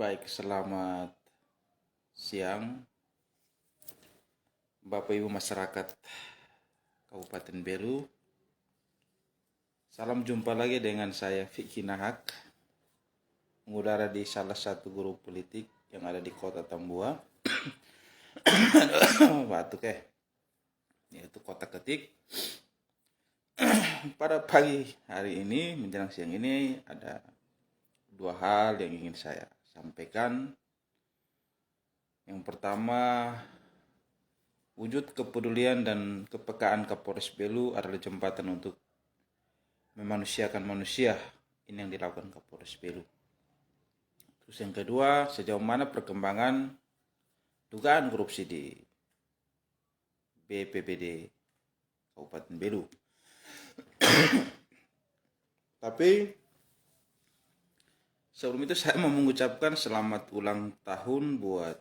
Baik, selamat siang Bapak Ibu masyarakat Kabupaten Belu. Salam jumpa lagi dengan saya Vicky Nahak, mengudara di salah satu grup politik yang ada di Kota Tambua. Batuk yaitu Kota Ketik. Pada pagi hari ini menjelang siang ini ada dua hal yang ingin saya sampaikan. Yang pertama, wujud kepedulian dan kepekaan Kapolres Belu adalah jembatan untuk memanusiakan manusia. Ini yang dilakukan Kapolres Belu. Terus yang kedua, sejauh mana perkembangan dugaan korupsi di BPBD Kabupaten Belu. Tapi sebelum itu saya mau mengucapkan selamat ulang tahun buat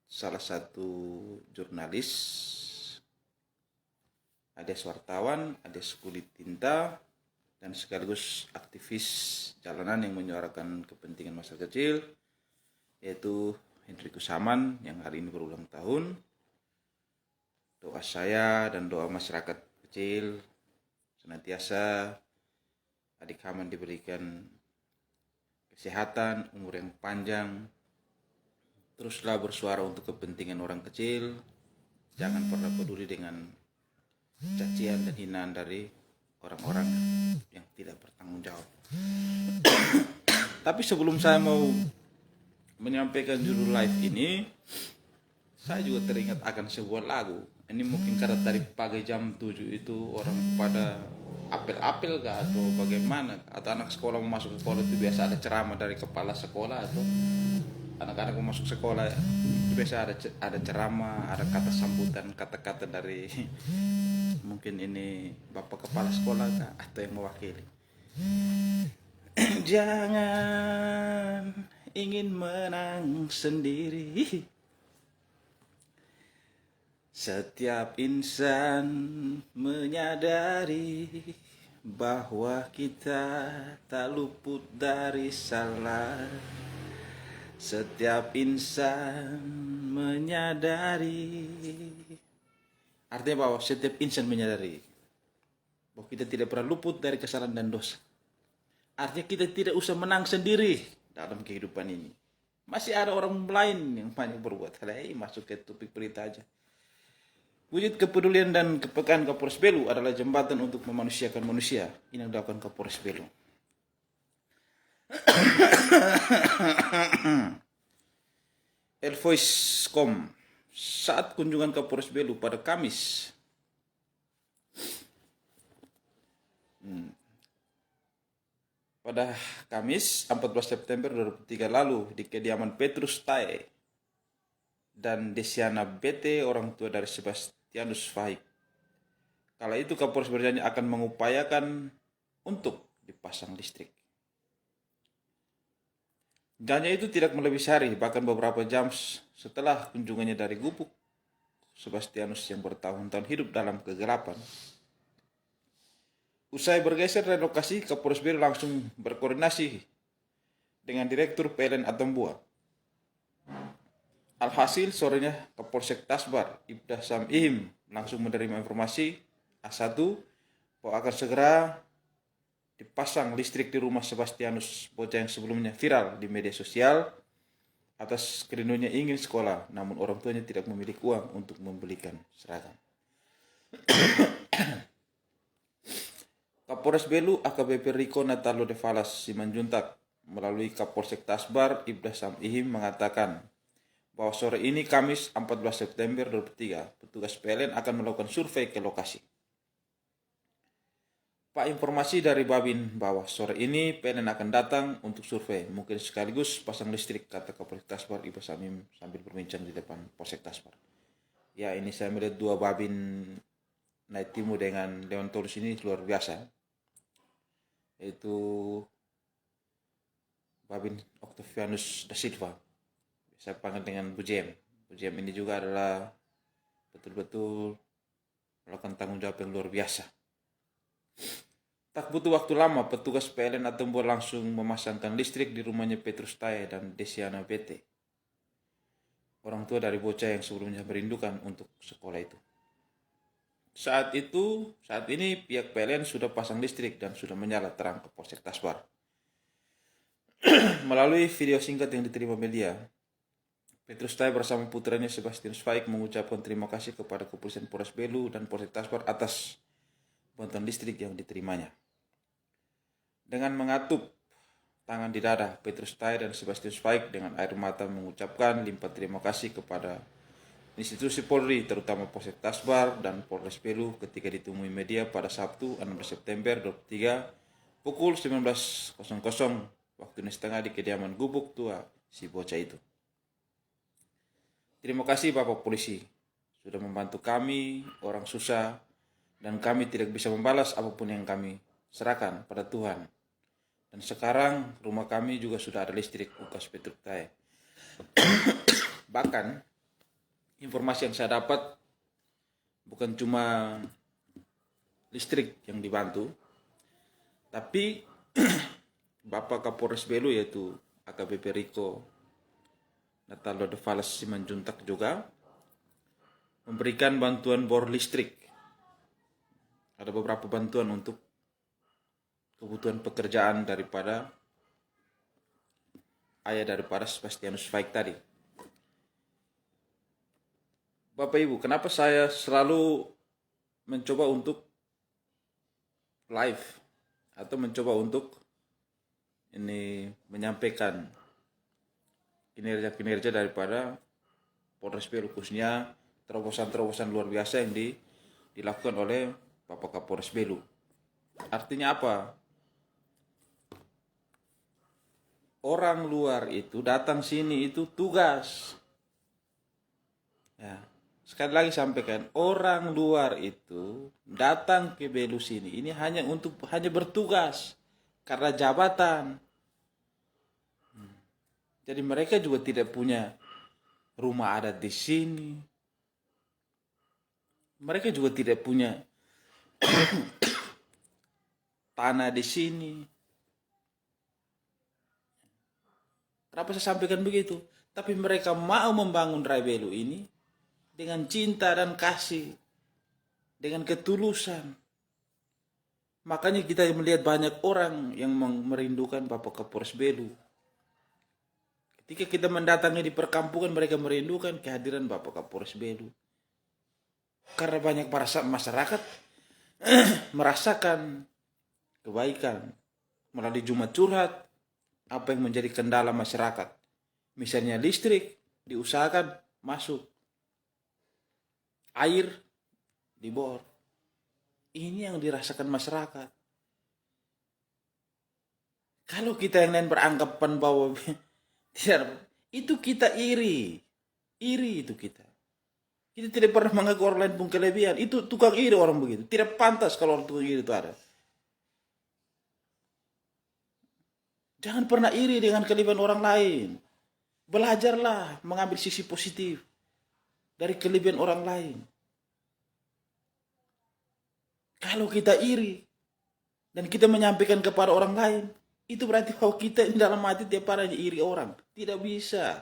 salah satu jurnalis, Ades wartawan, Ades kulit tinta, dan sekaligus aktivis jalanan yang menyuarakan kepentingan masyarakat kecil, yaitu Hendrikus Saman yang hari ini berulang tahun. Doa saya dan doa masyarakat kecil senantiasa adik Haman diberikan kesehatan, umur yang panjang. Teruslah bersuara untuk kepentingan orang kecil. Jangan pernah peduli dengan cacian dan hinaan dari orang-orang yang tidak bertanggung jawab. Tapi sebelum saya mau menyampaikan judul live ini, saya juga teringat akan sebuah lagu. Ini mungkin karena tadi pagi jam 7 itu orang pada apel-apel kah atau bagaimana, atau anak sekolah mau masuk sekolah itu biasa ada ceramah dari kepala sekolah, atau anak-anak mau masuk sekolah itu biasa ada ceramah, ada kata sambutan, kata-kata dari mungkin ini bapak kepala sekolah kah, atau yang mewakili. Jangan ingin menang sendiri. Setiap insan menyadari bahwa kita tak luput dari salah. Setiap insan menyadari. Artinya bahwa setiap insan menyadari bahwa kita tidak pernah luput dari kesalahan dan dosa. Artinya kita tidak usah menang sendiri dalam kehidupan ini. Masih ada orang lain yang banyak berbuat. Masuk ke topik berita aja. Wujud kepedulian dan kepekaan Kapolres Belu adalah jembatan untuk memanusiakan manusia. Ini yang dilakukan Kapolres Belu. Elvoice.com saat kunjungan Kapolres Belu pada Kamis pada Kamis 14 September 2003 lalu di kediaman Petrus Tae dan Desiana BT, orang tua dari Sebastianus Fahik. Kala itu Kapolres berjanji akan mengupayakan untuk dipasang listrik. Janji itu tidak melebihi sehari, bahkan beberapa jam setelah kunjungannya dari gubuk Sebastianus yang bertahun-tahun hidup dalam kegelapan. Usai bergeser dari lokasi, Kapolres Belu langsung berkoordinasi dengan Direktur PLN Atambua. Alhasil sorenya Kapolsek Tasbar Ibda Sam Ihim langsung menerima informasi A1 bahwa akan segera dipasang listrik di rumah Sebastianus, bocah yang sebelumnya viral di media sosial atas kerinduannya ingin sekolah, namun orang tuanya tidak memiliki uang untuk membelikan seragam. Kapolres Belu AKBP Riko Natalo de Falas Simanjuntak melalui Kapolsek Tasbar Ibda Sam Ihim mengatakan bahwa sore ini Kamis 14 September 2003 petugas PLN akan melakukan survei ke lokasi. Pak, informasi dari Babin bahwa sore ini PLN akan datang untuk survei, mungkin sekaligus pasang listrik, kata Kapolsek Tasbar Ibda Sam Ihim sambil berbincang di depan Polsek Tasbar. Ya, ini saya melihat dua Babin naik timu dengan Dewan Tolus ini luar biasa. Yaitu Babin Octavianus da Silva, saya panggil dengan Bu Jem. Bu Jem ini juga adalah betul-betul melakukan tanggung jawab yang luar biasa. Tak butuh waktu lama, petugas PLN Atambua langsung memasangkan listrik di rumahnya Petrus Taye dan Desiana BT, orang tua dari bocah yang sebelumnya merindukan untuk sekolah itu. Saat ini pihak PLN sudah pasang listrik dan sudah menyala terang ke Polsek Tasbar. Melalui video singkat yang diterima media, Petrus Taye bersama putranya Sebastian Zweig mengucapkan terima kasih kepada Kepolisian Polres Belu dan Polsek Tasbar atas bantuan listrik yang diterimanya. Dengan mengatup tangan di dada, Petrus Taye dan Sebastian Zweig dengan air mata mengucapkan limpah terima kasih kepada institusi Polri, terutama Polsek Tasbar dan Polres Belu ketika ditemui media pada Sabtu 16 September 2023 pukul 19.00 waktu setengah di kediaman gubuk tua si bocah itu. Terima kasih Bapak Polisi, sudah membantu kami, orang susah, dan kami tidak bisa membalas apapun yang kami serahkan pada Tuhan. Dan sekarang rumah kami juga sudah ada listrik, ukas Petrus Taye. Bahkan informasi yang saya dapat bukan cuma listrik yang dibantu, tapi Bapak Kapolres Belu yaitu AKBP Riko Natalo de Valles Simanjuntak juga memberikan bantuan bor listrik. Ada beberapa bantuan untuk kebutuhan pekerjaan daripada ayah daripada Sebastianus Zweig tadi. Bapak Ibu, kenapa saya selalu mencoba untuk live atau mencoba untuk ini menyampaikan kinerja-kinerja daripada Polres Belu, khususnya terobosan-terobosan luar biasa yang dilakukan oleh Bapak Kapolres Belu. Artinya apa? Orang luar itu datang sini itu tugas. Ya, sekali lagi sampaikan, orang luar itu datang ke Belu sini ini hanya bertugas karena jabatan. Jadi mereka juga tidak punya rumah adat di sini. Mereka juga tidak punya tanah di sini. Kenapa saya sampaikan begitu? Tapi mereka mau membangun Rai Belu ini dengan cinta dan kasih, dengan ketulusan. Makanya kita melihat banyak orang yang merindukan Bapak Kapolres Belu. Ketika kita mendatangi di perkampungan, mereka merindukan kehadiran Bapak Kapolres Belu. Karena banyak masyarakat merasakan kebaikan melalui Jumat Curhat, apa yang menjadi kendala masyarakat. Misalnya listrik diusahakan masuk, air dibor. Ini yang dirasakan masyarakat. Kalau kita yang lain beranggapan bahwa tidak, itu kita iri itu kita. Kita tidak pernah mengaku orang lain pun kelebihan. Itu tukang iri orang begitu. Tidak pantas kalau orang tukang iri itu ada. Jangan pernah iri dengan kelebihan orang lain. Belajarlah mengambil sisi positif dari kelebihan orang lain. Kalau kita iri dan kita menyampaikan kepada orang lain, itu berarti bahwa kita dalam hati tiap hari iri orang. Tidak bisa.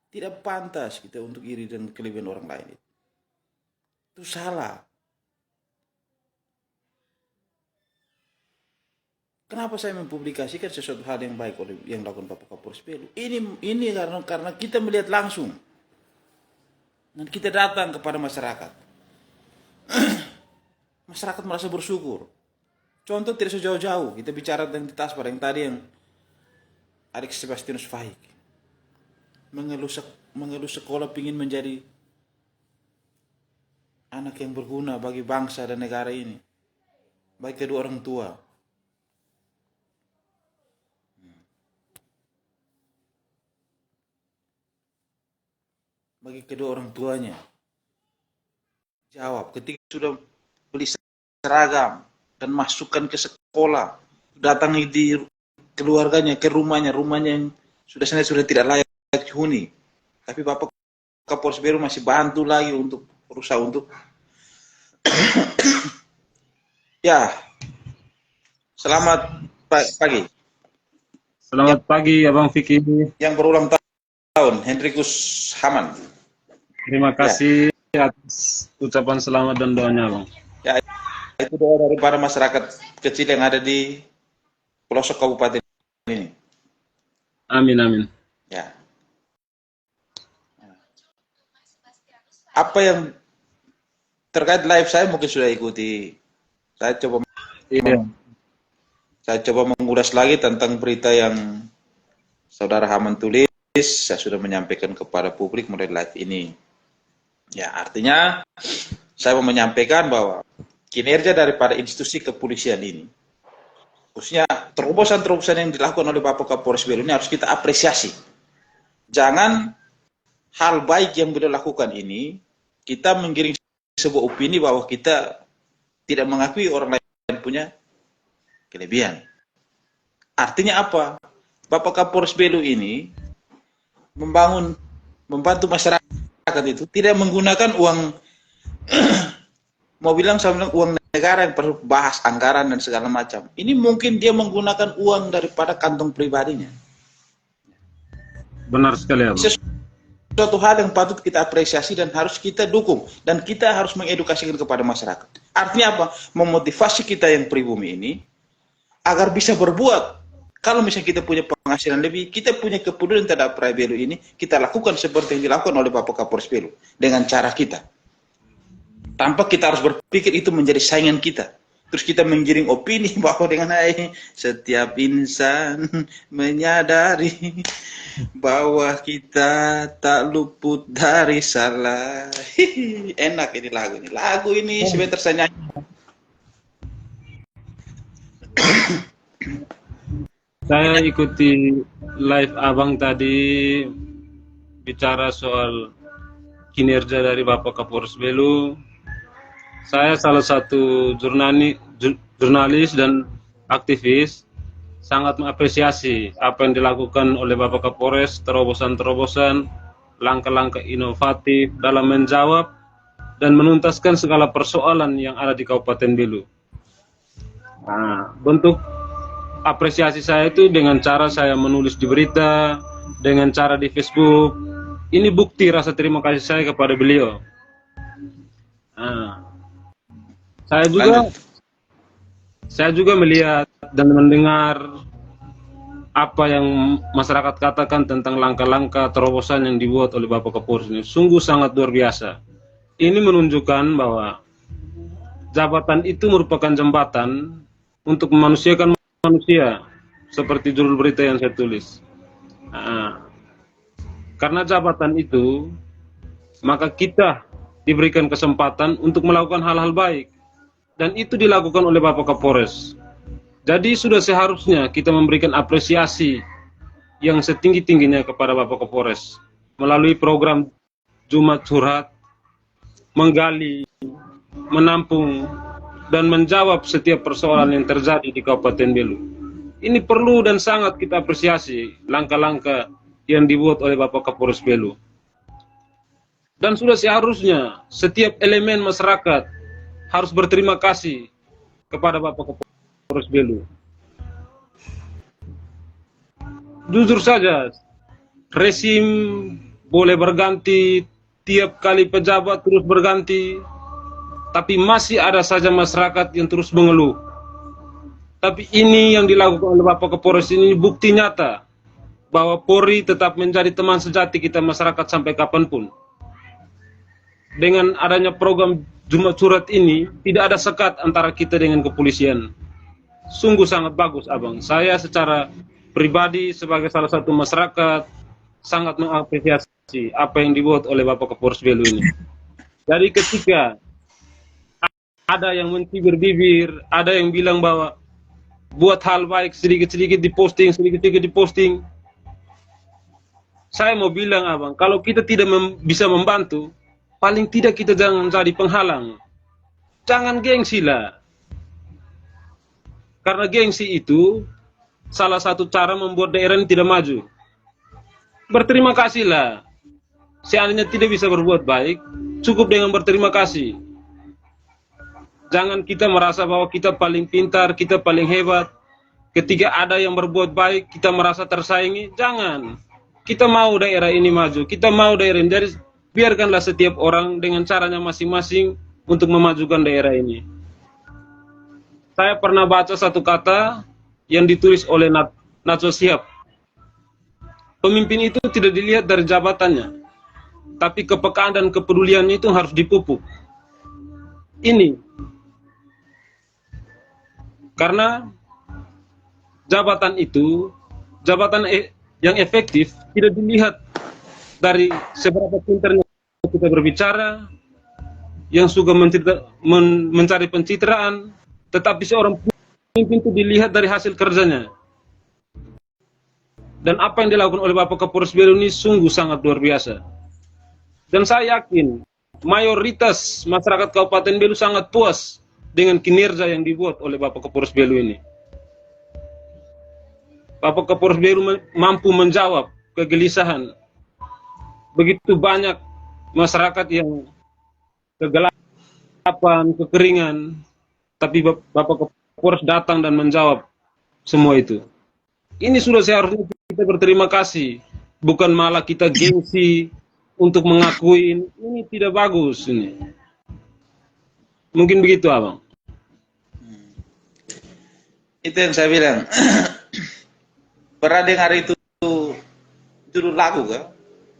Tidak pantas kita untuk iri dengan kelebihan orang lain. Itu salah. Kenapa saya mempublikasikan sesuatu hal yang baik oleh yang dilakukan Bapak Kapolres Belu? Ini karena kita melihat langsung dan kita datang kepada masyarakat. Masyarakat merasa bersyukur. Contoh tidak sejauh-jauh kita bicara tentang di Tasbar yang tadi yang adik Sebastianus Zweig mengeluh sekolah ingin menjadi anak yang berguna bagi bangsa dan negara ini, bagi kedua orang tua. Bagi kedua orang tuanya. Jawab, ketika sudah beli seragam dan masukkan ke sekolah, datangi di keluarganya, ke rumahnya yang sudah tidak layak dihuni. Tapi Bapak Kapolres Belu masih bantu lagi untuk berusaha untuk ya Selamat pagi. Selamat pagi, Abang Vicky. Yang berulang tahun, Hendrikus Haman. Terima Ya, kasih atas ucapan selamat dan doanya, Bang. ya itu doa daripada masyarakat kecil yang ada di pelosok kabupaten ini. Amin, amin. Ya, apa yang terkait live saya mungkin sudah ikuti. Saya coba Iya, saya coba mengulas lagi tentang berita yang Saudara Haman tulis. Saya sudah menyampaikan kepada publik melalui live ini. Ya, artinya saya mau menyampaikan bahwa kinerja daripada institusi kepolisian ini, khususnya terobosan-terobosan yang dilakukan oleh Bapak Kapolres Belu ini harus kita apresiasi. Jangan hal baik yang beliau lakukan ini, kita menggiring sebuah opini bahwa kita tidak mengakui orang lain punya kelebihan. Artinya apa? Bapak Kapolres Belu ini membantu masyarakat itu tidak menggunakan uang, mau bilang saya bilang uang negara yang perlu bahas anggaran dan segala macam. Ini mungkin dia menggunakan uang daripada kantong pribadinya. benar sekali, Abang. Suatu hal yang patut kita apresiasi dan harus kita dukung, dan kita harus mengedukasikan kepada masyarakat. Artinya apa? Memotivasi kita yang pribumi ini agar bisa berbuat. Kalau misalnya kita punya penghasilan lebih, kita punya kepedulian terhadap Praia Belu ini, kita lakukan seperti yang dilakukan oleh Bapak Kapolres Belu dengan cara kita. Tanpa kita harus berpikir itu menjadi saingan kita. Terus kita menggiring opini bahwa dengan setiap insan menyadari bahwa kita tak luput dari salah. Enak ini lagu ini. Lagu ini sebentar saya nyanyi. Saya ikuti live Abang tadi bicara soal kinerja dari Bapak Kapolres Belu. Saya salah satu jurnalis dan aktivis sangat mengapresiasi apa yang dilakukan oleh Bapak Kapolres, terobosan-terobosan, langkah-langkah inovatif dalam menjawab dan menuntaskan segala persoalan yang ada di Kabupaten Belu. Nah, bentuk apresiasi saya itu dengan cara saya menulis di berita, dengan cara di Facebook. Ini bukti rasa terima kasih saya kepada beliau. Nah, Lanjut. saya juga melihat dan mendengar apa yang masyarakat katakan tentang langkah-langkah terobosan yang dibuat oleh Bapak Kapolres ini. Sungguh sangat luar biasa. Ini menunjukkan bahwa jabatan itu merupakan jembatan untuk memanusiakan manusia, seperti judul berita yang saya tulis. Nah, karena jabatan itu, maka kita diberikan kesempatan untuk melakukan hal-hal baik. Dan itu dilakukan oleh Bapak Kapolres. Jadi sudah seharusnya kita memberikan apresiasi yang setinggi-tingginya kepada Bapak Kapolres melalui program Jumat Curhat, menggali, menampung, dan menjawab setiap persoalan yang terjadi di Kabupaten Belu. Ini perlu dan sangat kita apresiasi langkah-langkah yang dibuat oleh Bapak Kapolres Belu. Dan sudah seharusnya setiap elemen masyarakat harus berterima kasih kepada Bapak Kapolres Belu. Jujur saja, rezim boleh berganti, tiap kali pejabat terus berganti, tapi masih ada saja masyarakat yang terus mengeluh. Tapi ini yang dilakukan oleh Bapak Kapolres ini bukti nyata bahwa Polri tetap menjadi teman sejati kita masyarakat sampai kapanpun. Dengan adanya program Jumat Curhat ini, tidak ada sekat antara kita dengan kepolisian. Sungguh sangat bagus, Abang. Saya secara pribadi sebagai salah satu masyarakat sangat mengapresiasi apa yang dibuat oleh Bapak Kapolres Belu ini. Jadi ketika ada yang mencibir-bibir, ada yang bilang bahwa buat hal baik sedikit-sedikit diposting, sedikit-sedikit diposting. Saya mau bilang, Abang, kalau kita tidak bisa membantu, paling tidak kita jangan jadi penghalang. Jangan gengsi lah. Karena gengsi itu salah satu cara membuat daerah ini tidak maju. Berterima kasihlah. Seandainya tidak bisa berbuat baik, cukup dengan berterima kasih. Jangan kita merasa bahwa kita paling pintar, kita paling hebat. Ketika ada yang berbuat baik, kita merasa tersaingi. Jangan. Kita mau daerah ini maju, kita mau daerah ini. Jadi biarkanlah setiap orang dengan caranya masing-masing untuk memajukan daerah ini. Saya pernah baca satu kata yang ditulis oleh Najwa Shihab. Pemimpin itu tidak dilihat dari jabatannya, tapi kepekaan dan kepeduliannya itu harus dipupuk. Ini karena jabatan itu, yang efektif tidak dilihat dari seberapa pintarnya kita berbicara, yang suka mencari pencitraan, tetapi seorang pemimpin itu dilihat dari hasil kerjanya. Dan apa yang dilakukan oleh Bapak Kapolres Belu ini sungguh sangat luar biasa. Dan saya yakin mayoritas masyarakat Kabupaten Belu sangat puas dengan kinerja yang dibuat oleh Bapak Kapolres Belu ini. Bapak Kapolres Belu mampu menjawab kegelisahan begitu banyak masyarakat yang kegelapan, kekeringan, tapi Bapak Kapolres datang dan menjawab semua itu. Ini sudah seharusnya kita berterima kasih, bukan malah kita gengsi untuk mengakui ini tidak bagus ini. Mungkin begitu, Abang. Itu yang saya bilang. Pernah dengar itu judul lagu kan?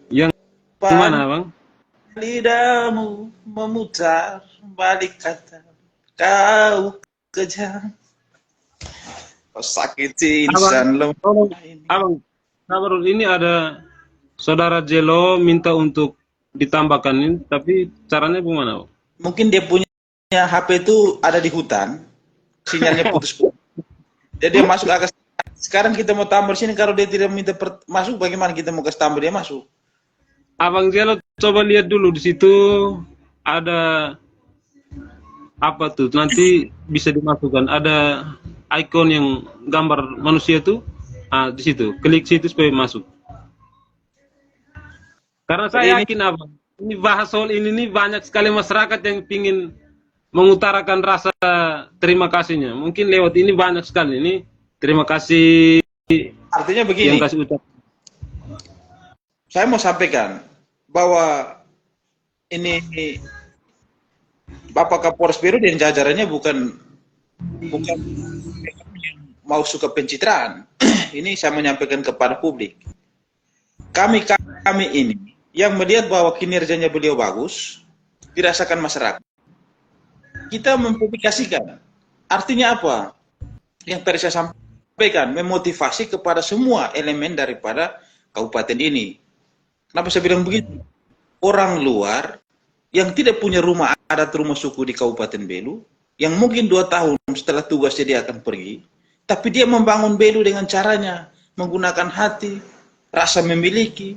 Yang mana, Bang? Lidahmu memutar balik kata kau kejam. Kau sakiti insan lemah ini. Abang, sabar, ini ada saudara Jelo minta untuk ditambahkan ini, tapi caranya bagaimana, Bang? Mungkin dia punya HP itu ada di hutan, sinyalnya putus-putus. Jadi dia masuk agak. Sekarang kita mau tambah sini, kalau dia tidak minta masuk, bagaimana kita mau kasih tambah dia masuk? Abang Jelo coba lihat dulu di situ ada apa tuh, nanti bisa dimasukkan. Ada ikon yang gambar manusia tuh, di situ klik situ supaya masuk. Karena saya yakin Abang, ini bahas soal ini nih banyak sekali masyarakat yang ingin mengutarakan rasa terima kasihnya. Mungkin lewat ini banyak sekali ini terima kasih. Artinya begini, yang kasih ucap. Saya mau sampaikan bahwa ini Bapak Kapolres Belu dan jajarannya bukan yang mau suka pencitraan. Ini saya menyampaikan kepada publik. Kami ini yang melihat bahwa kinerjanya beliau bagus, dirasakan masyarakat. Kita mempublikasikan. Artinya apa? Yang tadi saya sampaikan, memotivasi kepada semua elemen daripada kabupaten ini. Kenapa saya bilang begitu? Orang luar yang tidak punya rumah adat, rumah suku di Kabupaten Belu, yang mungkin 2 tahun setelah tugasnya dia akan pergi, tapi dia membangun Belu dengan caranya, menggunakan hati, rasa memiliki,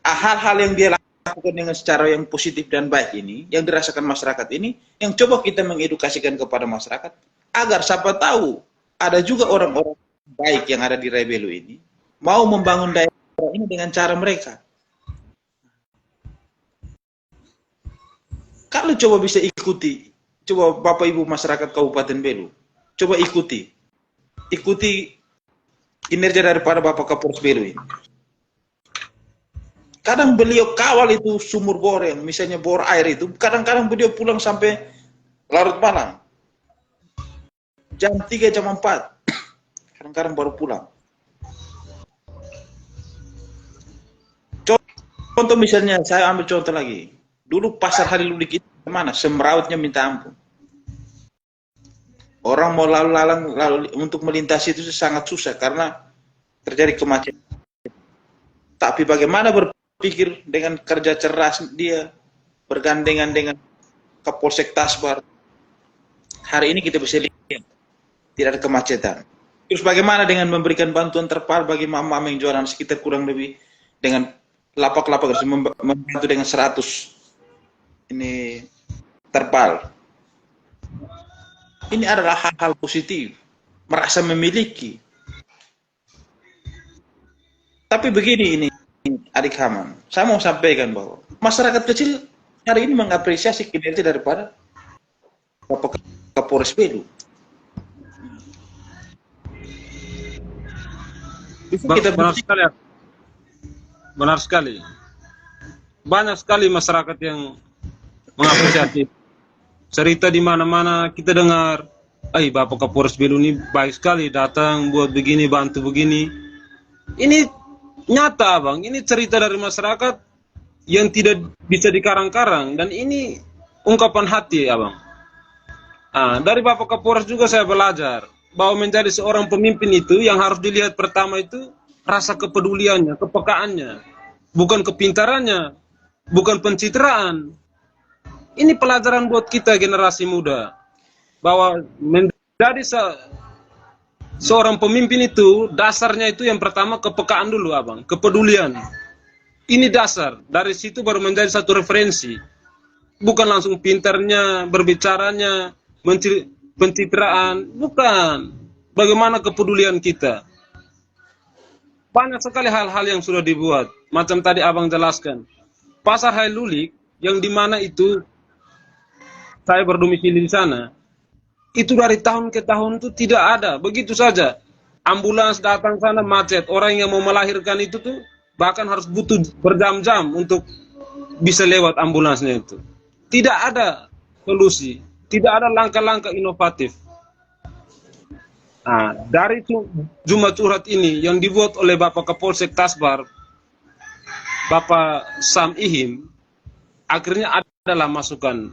hal-hal yang dia lakukan dengan secara yang positif dan baik ini, yang dirasakan masyarakat ini, yang coba kita mengedukasikan kepada masyarakat, agar siapa tahu, ada juga orang-orang baik yang ada di Rebelu ini, mau membangun daerah ini dengan cara mereka. Kalau coba bisa ikuti, coba Bapak Ibu masyarakat Kabupaten Belu, coba ikuti kinerja daripada Bapak Kapolres Belu ini. Kadang beliau kawal itu sumur bor yang misalnya bor air itu, kadang-kadang beliau pulang sampai larut malam. Jam 3, jam 4. Kadang-kadang baru pulang. Contoh misalnya, saya ambil contoh lagi. Dulu pasar Hari Ludik itu kemana? Semrautnya minta ampun. Orang mau lalu untuk melintasi itu sangat susah karena terjadi kemacetan. Tapi bagaimana berpikir dengan kerja cerdas dia bergandengan dengan Kapolsek Tasbar. Hari ini kita bisa lihat tidak ada kemacetan. Terus bagaimana dengan memberikan bantuan terpal bagi mama-mama yang jualan sekitar kurang lebih dengan lapak-lapak membantu dengan 100 ini terpal. Ini adalah hal-hal positif, merasa memiliki. Tapi begini ini Adik Haman, saya mau sampaikan bahwa masyarakat kecil hari ini mengapresiasi kinerja daripada Bapak Kapolres Belu. Itu kita Benar sekali, benar sekali. Banyak sekali masyarakat yang mengapresiasi. Cerita di mana-mana kita dengar, Bapak Kapolres Belu ini baik sekali, datang buat begini, bantu begini. Ini nyata, Bang. Ini cerita dari masyarakat yang tidak bisa dikarang-karang, dan ini ungkapan hati, Abang. Dari Bapak Kapolres juga saya belajar bahwa menjadi seorang pemimpin itu yang harus dilihat pertama itu rasa kepeduliannya, kepekaannya, bukan kepintarannya, bukan pencitraan. Ini pelajaran buat kita generasi muda, bahwa menjadi seorang pemimpin itu dasarnya itu yang pertama kepekaan dulu, Abang, kepedulian. Ini dasar, dari situ baru menjadi satu referensi. Bukan langsung pintarnya, berbicaranya, pencitraan, bukan. Bagaimana kepedulian kita. Banyak sekali hal-hal yang sudah dibuat. Macam tadi Abang jelaskan. Pasar Hailulik, yang dimana itu saya berdomisili di sana, itu dari tahun ke tahun itu tidak ada. Begitu saja. Ambulans datang sana macet. Orang yang mau melahirkan itu tuh bahkan harus butuh berjam-jam untuk bisa lewat ambulansnya itu. Tidak ada solusi, tidak ada langkah-langkah inovatif. Dari Jumat Curhat ini yang dibuat oleh Bapak Kapolsek Tasbar, Bapak Sam Ihim, akhirnya adalah masukan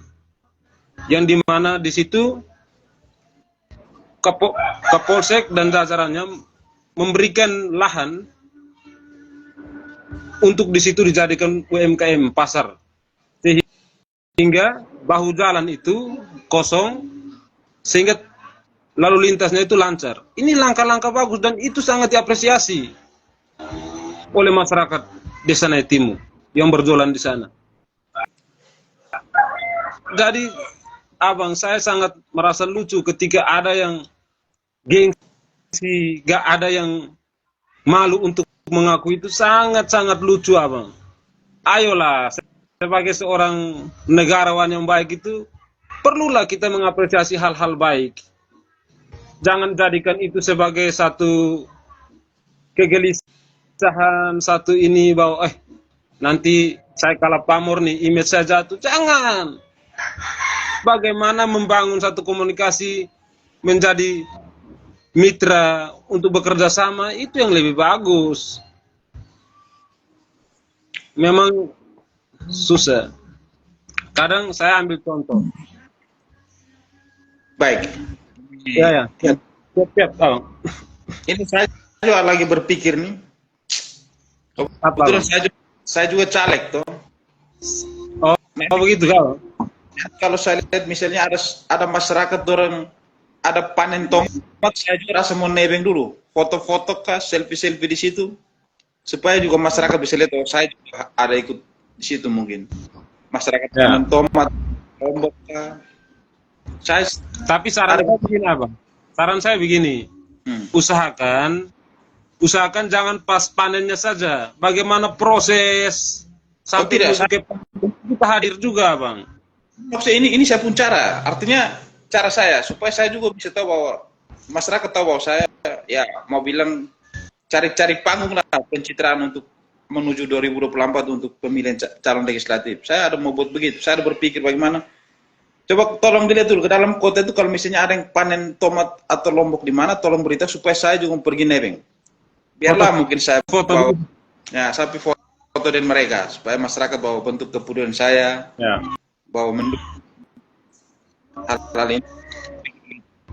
yang dimana di situ Kapolsek dan jajarannya memberikan lahan untuk di situ dijadikan UMKM pasar, sehingga bahu jalan itu kosong, sehingga lalu lintasnya itu lancar. Ini langkah-langkah bagus dan itu sangat diapresiasi oleh masyarakat Desa Naitimu yang berjualan di sana. Jadi Abang, saya sangat merasa lucu ketika ada yang gengsi, gak ada yang malu untuk mengaku, itu sangat-sangat lucu, Abang. Ayolah, sebagai seorang negarawan yang baik itu, perlulah kita mengapresiasi hal-hal baik. Jangan jadikan itu sebagai satu kegelisahan, satu ini bahwa nanti saya kalah pamor nih, image saya jatuh. Jangan. Bagaimana membangun satu komunikasi menjadi mitra untuk bekerja sama, itu yang lebih bagus. Memang susah. Kadang saya ambil contoh. Baik. Ya. Siap, Bang. Ini saya juga lagi berpikir nih. Kebetulan saya juga caleg toh. Oh begitu, Bang. Kalau saya lihat misalnya ada masyarakat orang ada panen tomat, saya juga rasa mau nebeng dulu, foto-foto kah, selfie-selfie di situ, supaya juga masyarakat bisa lihat, saya juga ada ikut di situ mungkin. Masyarakat panen tomat, lombok kah. Tapi saran saya begini, Abang. Saran saya begini, usahakan jangan pas panennya saja. Bagaimana proses sampai kita hadir juga, Bang. Maksudnya ini saya pun cara, artinya cara saya supaya saya juga bisa tahu bahwa masyarakat tahu bahwa saya ya mau bilang cari-cari panggung lah pencitraan untuk menuju 2024 untuk pemilihan calon legislatif. Saya ada mau buat begitu, saya ada berpikir bagaimana. Coba tolong dilihat dulu ke dalam kota itu kalau misalnya ada yang panen tomat atau lombok di mana, tolong beritahu supaya saya juga pergi nebeng. Biarlah mungkin saya bawa, saya foto dengan mereka supaya masyarakat bawa bentuk kepedulian saya. Bahwa hal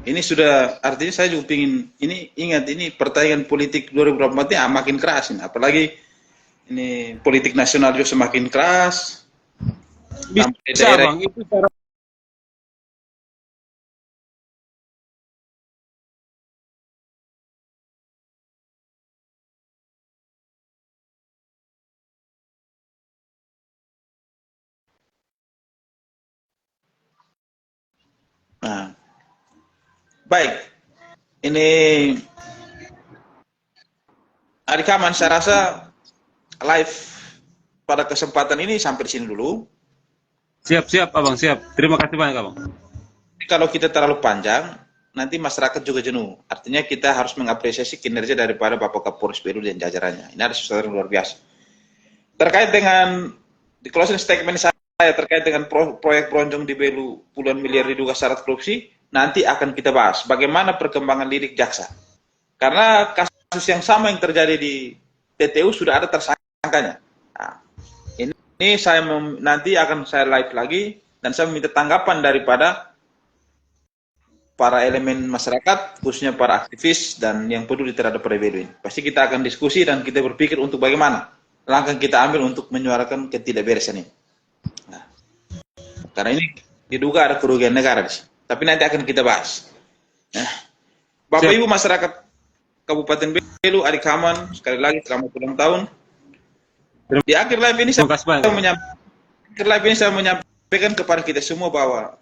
ini sudah artinya saya juga ingin ini ingat ini pertandingan politik 2024 ini makin keras ini, apalagi ini politik nasional juga semakin keras. Bisa, Bang, itu cara. Nah, baik, ini Adik Kaman, saya rasa live pada kesempatan ini sampai di sini dulu. Siap, Abang, siap. Terima kasih banyak, Abang. Kalau kita terlalu panjang, nanti masyarakat juga jenuh. Artinya kita harus mengapresiasi kinerja daripada Bapak Kapolres Belu dan jajarannya. Ini ada sesuatu yang luar biasa. Terkait dengan di closing statement saya terkait dengan proyek Bronjong di Belu puluhan miliar diduga syarat korupsi, nanti akan kita bahas bagaimana perkembangan lidik jaksa. Karena kasus yang sama yang terjadi di TTU sudah ada tersangkanya. Nah, ini saya nanti akan saya live lagi dan saya meminta tanggapan daripada para elemen masyarakat, khususnya para aktivis dan yang peduli terhadap Belu ini. Pasti kita akan diskusi dan kita berpikir untuk bagaimana langkah kita ambil untuk menyuarakan ketidakberesan ini. Nah, karena ini diduga ada kerugian negara di sini. Tapi nanti akan kita bahas. Nah, Bapak Ibu masyarakat Kabupaten Belu, adik Haman, sekali lagi selamat ulang tahun. Di akhir live ini saya menyampaikan kepada kita semua bahwa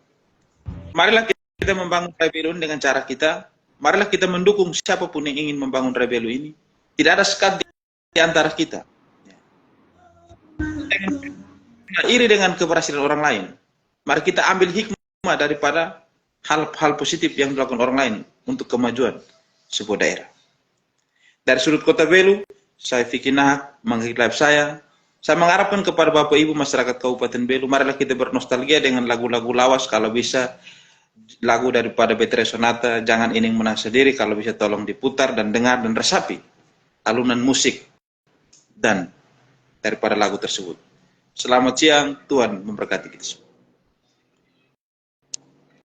marilah kita membangun Belu ini dengan cara kita. Marilah kita mendukung siapapun yang ingin membangun Belu ini. Tidak ada sekat di antara kita. Jangan iri dengan keberhasilan orang lain. Mari kita ambil hikmah daripada hal-hal positif yang dilakukan orang lain untuk kemajuan sebuah daerah. Dari sudut kota Belu, saya Vicky Nahak, mengakhiri live saya mengharapkan kepada Bapak Ibu masyarakat Kabupaten Belu, marilah kita bernostalgia dengan lagu-lagu lawas, kalau bisa lagu daripada Betre Sonata, Jangan Ining Menang Sendiri, kalau bisa tolong diputar dan dengar dan resapi alunan musik dan daripada lagu tersebut. Selamat siang, Tuhan memberkati kita semua.